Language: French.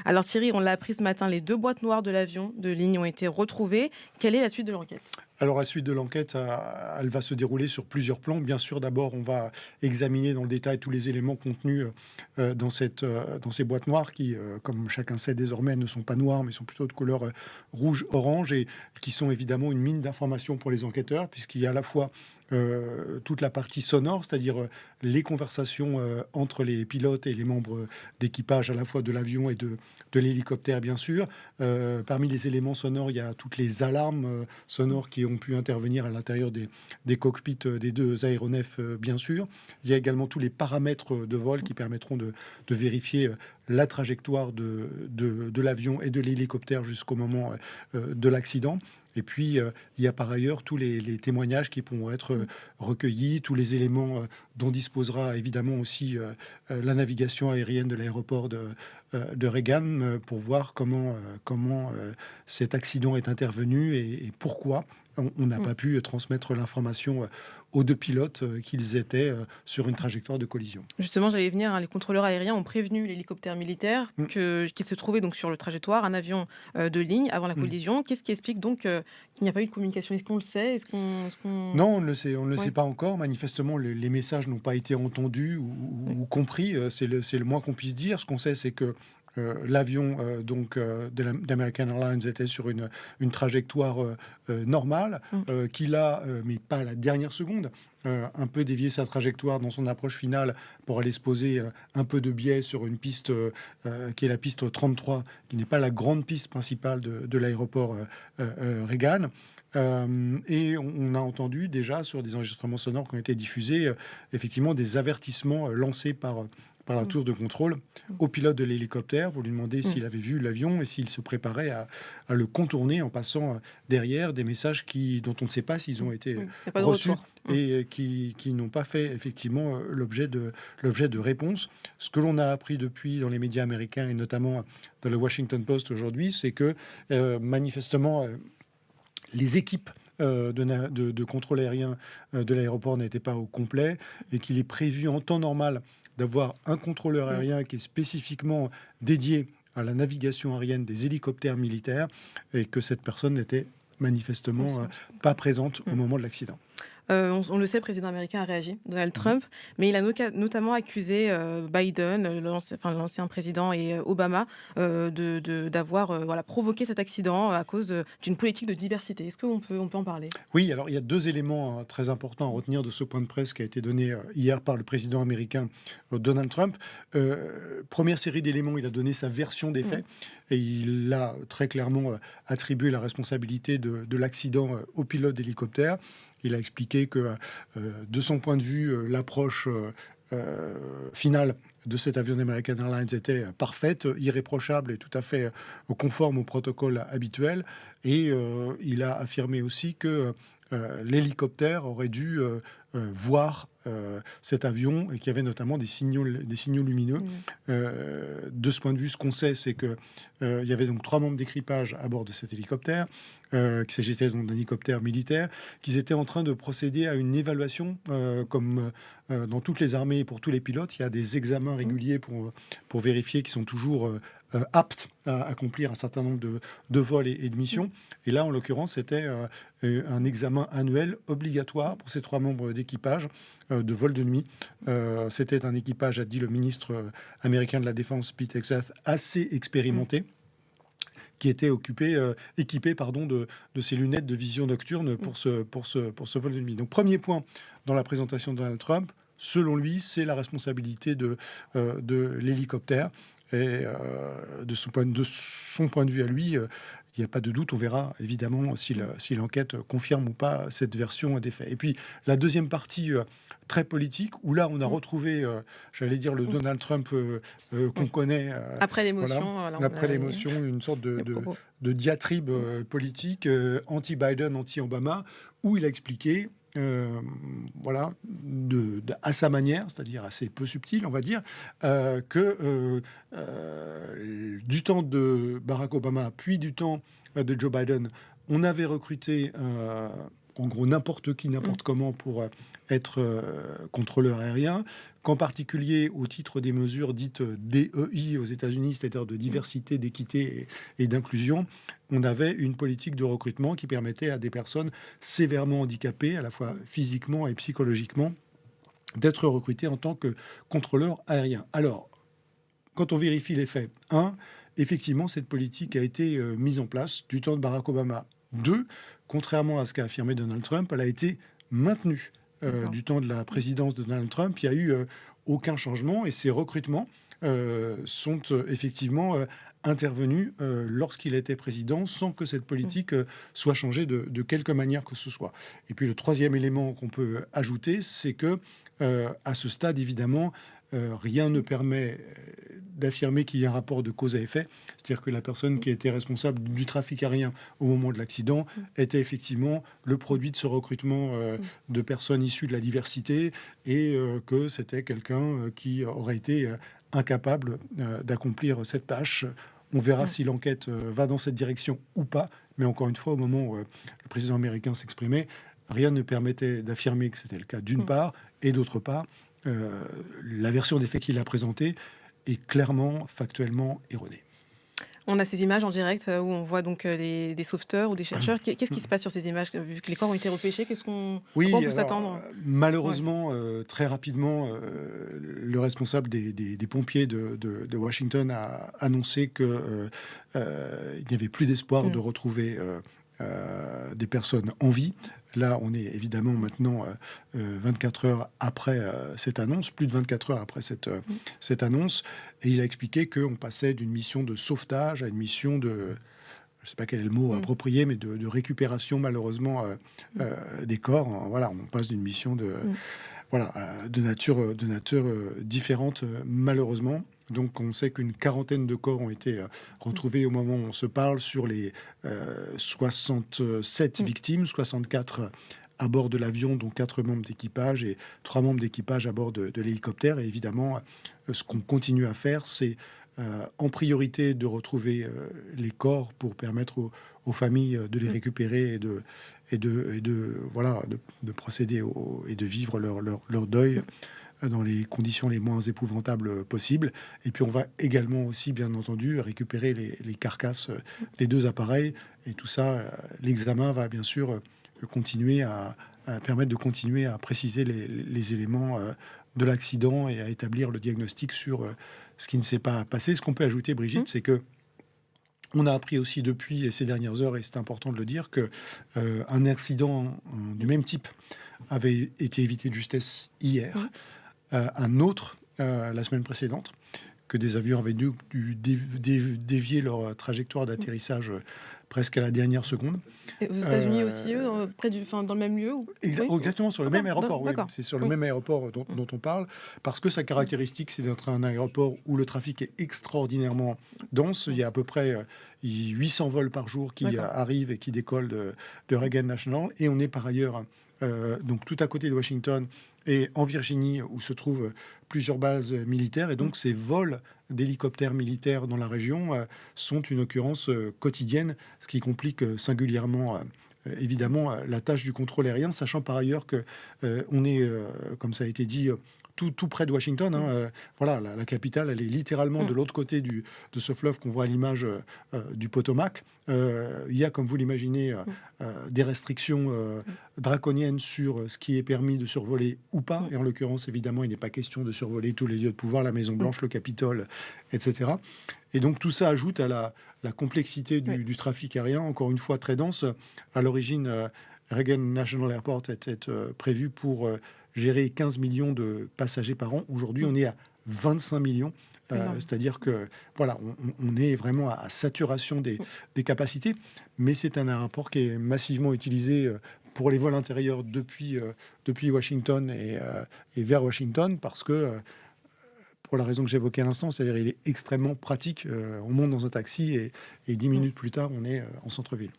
Alors Thierry, on l'a appris ce matin, les 2 boîtes noires de l'avion de ligne ont été retrouvées. Quelle est la suite de l'enquête? Alors, la suite de l'enquête, elle va se dérouler sur plusieurs plans. Bien sûr, d'abord, on va examiner dans le détail tous les éléments contenus dans ces boîtes noires qui, comme chacun sait désormais, ne sont pas noires, mais sont plutôt de couleur rouge-orange et qui sont évidemment une mine d'informations pour les enquêteurs, puisqu'il y a à la fois toute la partie sonore, c'est-à-dire les conversations entre les pilotes et les membres d'équipage à la fois de l'avion et de l'hélicoptère, bien sûr. Parmi les éléments sonores, il y a toutes les alarmes sonores qui ont pu intervenir à l'intérieur des cockpits des deux aéronefs, bien sûr. Il y a également tous les paramètres de vol qui permettront de vérifier la trajectoire de l'avion et de l'hélicoptère jusqu'au moment de l'accident. Et puis, il y a par ailleurs tous les témoignages qui pourront être recueillis, tous les éléments dont disposera évidemment aussi la navigation aérienne de l'aéroport de Reagan pour voir comment cet accident est intervenu et pourquoi on n'a Mmh. pas pu transmettre l'information aux deux pilotes qu'ils étaient sur une trajectoire de collision. Justement, j'allais y venir, hein, les contrôleurs aériens ont prévenu l'hélicoptère militaire Mm, qu'il se trouvait donc sur le trajectoire, un avion, de ligne avant la mm. collision. Qu'est-ce qui explique donc, qu'il n'y a pas eu de communication? Est-ce qu'on le sait? Est-ce qu'on Non, on ne le sait ouais. pas encore. Manifestement, les messages n'ont pas été entendus Mmh. ou compris. C'est le moins qu'on puisse dire. Ce qu'on sait, c'est que l'avion d'American Airlines était sur une trajectoire normale, Mmh. qu'il a, mais pas à la dernière seconde, un peu dévié sa trajectoire dans son approche finale pour aller se poser un peu de biais sur une piste qui est la piste 33, qui n'est pas la grande piste principale de l'aéroport Reagan. Et on a entendu déjà sur des enregistrements sonores qui ont été diffusés, effectivement des avertissements lancés par la Mmh. tour de contrôle Mmh. au pilote de l'hélicoptère pour lui demander Mmh. s'il avait vu l'avion et s'il se préparait à le contourner en passant derrière des messages dont on ne sait pas s'ils Mmh. ont été Mmh. Il y a pas de reçus retour. Mmh. et qui n'ont pas fait effectivement l'objet de réponses. Ce que l'on a appris depuis dans les médias américains et notamment dans le Washington Post aujourd'hui, c'est que manifestement les équipes de contrôle aérien de l'aéroport n'étaient pas au complet et qu'il est prévu en temps normal d'avoir un contrôleur Mmh. aérien qui est spécifiquement dédié à la navigation aérienne des hélicoptères militaires et que cette personne n'était manifestement Absente. pas présente au Mmh. moment de l'accident. On le sait, le président américain a réagi, Donald Mhm. Trump, mais il a notamment accusé, Biden, l'ancien président et Obama, d'avoir, voilà, provoqué cet accident à cause d'une politique de diversité. Est-ce qu'on peut en parler? Oui, alors il y a deux éléments très importants à retenir de ce point de presse qui a été donné hier par le président américain Donald Trump. Première série d'éléments, il a donné sa version des Mmh. faits et il a très clairement attribué la responsabilité de l'accident au pilote d'hélicoptère. Il a expliqué que, de son point de vue, l'approche finale de cet avion d'American Airlines était parfaite, irréprochable et tout à fait conforme au protocole habituel. Et il a affirmé aussi que l'hélicoptère aurait dû voir cet avion et qu'il y avait notamment des signaux lumineux. Mmh. De ce point de vue, ce qu'on sait, c'est que il y avait donc 3 membres d'équipage à bord de cet hélicoptère, qu'il s'agissait donc d'un hélicoptère militaire, qu'ils étaient en train de procéder à une évaluation, comme dans toutes les armées et pour tous les pilotes. Il y a des examens Mmh. réguliers pour vérifier qu'ils sont toujours aptes à accomplir un certain nombre de vols et de Mmh. missions. Et là, en l'occurrence, c'était un examen annuel obligatoire pour ces 3 membres d'équipage de vol de nuit. C'était un équipage, a dit le ministre américain de la Défense, Pete Hegseth, assez Mmh. expérimenté, qui était équipé pardon, de ces lunettes de vision nocturne Mmh. pour ce vol de nuit. Donc, premier point dans la présentation de Donald Trump, selon lui, c'est la responsabilité de l'hélicoptère. Et de son point de vue à lui, il n'y a pas de doute, on verra évidemment si l'enquête confirme ou pas cette version des faits. Et puis la deuxième partie très politique, où là on a Mmh. retrouvé, j'allais dire, le Mmh. Donald Trump Mmh. qu'on connaît, Après voilà, l'émotion, voilà, on après a l'émotion, une sorte les propos. de diatribe Mmh. politique anti-Biden, anti-Obama, où il a expliqué voilà, à sa manière, c'est-à-dire assez peu subtile, on va dire, que du temps de Barack Obama, puis du temps de Joe Biden, on avait recruté, en gros n'importe qui, n'importe comment pour être contrôleur aérien, qu'en particulier au titre des mesures dites DEI aux États-Unis, c'est-à-dire de diversité, d'équité et d'inclusion, on avait une politique de recrutement qui permettait à des personnes sévèrement handicapées, à la fois physiquement et psychologiquement, d'être recrutées en tant que contrôleur aérien. Alors, quand on vérifie les faits, effectivement, cette politique a été mise en place du temps de Barack Obama. Deux, contrairement à ce qu'a affirmé Donald Trump, elle a été maintenue du temps de la présidence de Donald Trump. Il n'y a eu aucun changement et ces recrutements sont effectivement intervenus lorsqu'il était président sans que cette politique soit changée de quelque manière que ce soit. Et puis le troisième élément qu'on peut ajouter, c'est que à ce stade, évidemment, rien ne permet d'affirmer qu'il y a un rapport de cause à effet. C'est-à-dire que la personne qui était responsable du trafic aérien au moment de l'accident était effectivement le produit de ce recrutement de personnes issues de la diversité et que c'était quelqu'un qui aurait été incapable d'accomplir cette tâche. On verra si l'enquête va dans cette direction ou pas. Mais encore une fois, au moment où le président américain s'exprimait, rien ne permettait d'affirmer que c'était le cas d'une part, et d'autre part, la version des faits qu'il a présentée est clairement, factuellement erronée. On a ces images en direct où on voit donc des sauveteurs ou des chercheurs. Qu'est-ce qui se passe sur ces images? Vu que les corps ont été repêchés, à quoi on peut s'attendre? Malheureusement, très rapidement, le responsable des pompiers de Washington a annoncé qu'il n'y avait plus d'espoir de retrouver des personnes en vie. Là, on est évidemment maintenant 24 heures après cette annonce, plus de 24 heures après cette annonce. Et il a expliqué qu'on passait d'une mission de sauvetage à une mission de, je ne sais pas quel est le mot approprié, mais de récupération, malheureusement, des corps. Voilà, on passe d'une mission de nature différente, malheureusement. Donc, on sait qu'une quarantaine de corps ont été retrouvés au moment où on se parle sur les 67 victimes, 64 à bord de l'avion, dont 4 membres d'équipage et 3 membres d'équipage à bord de l'hélicoptère. Et évidemment, ce qu'on continue à faire, c'est en priorité de retrouver les corps pour permettre aux familles de les récupérer et de procéder et de vivre leur deuil dans les conditions les moins épouvantables possibles. Et puis on va également aussi, bien entendu, récupérer les carcasses des 2 appareils. Et tout ça, l'examen va bien sûr continuer à permettre de continuer à préciser les éléments de l'accident et à établir le diagnostic sur ce qui ne s'est pas passé. Ce qu'on peut ajouter, Brigitte, c'est que on a appris aussi depuis ces dernières heures, et c'est important de le dire, que un accident du même type avait été évité de justesse hier. Un autre la semaine précédente, que des avions avaient dû dévier leur trajectoire d'atterrissage presque à la dernière seconde. Et aux États-Unis aussi, dans le même lieu Exactement, sur le même aéroport. Oui. D'accord. C'est sur le même aéroport dont on parle, parce que sa caractéristique, c'est d'être un aéroport où le trafic est extraordinairement dense. Il y a à peu près 800 vols par jour qui arrivent et qui décollent de Reagan National. Et on est par ailleurs donc tout à côté de Washington et en Virginie, où se trouvent plusieurs bases militaires. Et donc, ces vols d'hélicoptères militaires dans la région sont une occurrence quotidienne, ce qui complique singulièrement, évidemment, la tâche du contrôle aérien, sachant par ailleurs que on est, comme ça a été dit, tout près de Washington. Voilà, la capitale, elle est littéralement de l'autre côté de ce fleuve qu'on voit à l'image du Potomac. Il y a, comme vous l'imaginez, des restrictions draconiennes sur ce qui est permis de survoler ou pas. Et en l'occurrence, évidemment, il n'est pas question de survoler tous les lieux de pouvoir, la Maison-Blanche, le Capitole, etc. Et donc tout ça ajoute à la complexité du trafic aérien, encore une fois très dense. À l'origine, Reagan National Airport était prévu pour gérer 15 millions de passagers par an. Aujourd'hui, on est à 25 millions. C'est-à-dire que voilà, on est vraiment à saturation des capacités, mais c'est un aéroport qui est massivement utilisé pour les vols intérieurs depuis Washington et vers Washington, parce que pour la raison que j'évoquais à l'instant, c'est-à-dire il est extrêmement pratique. On monte dans un taxi et 10 minutes plus tard, on est en centre-ville.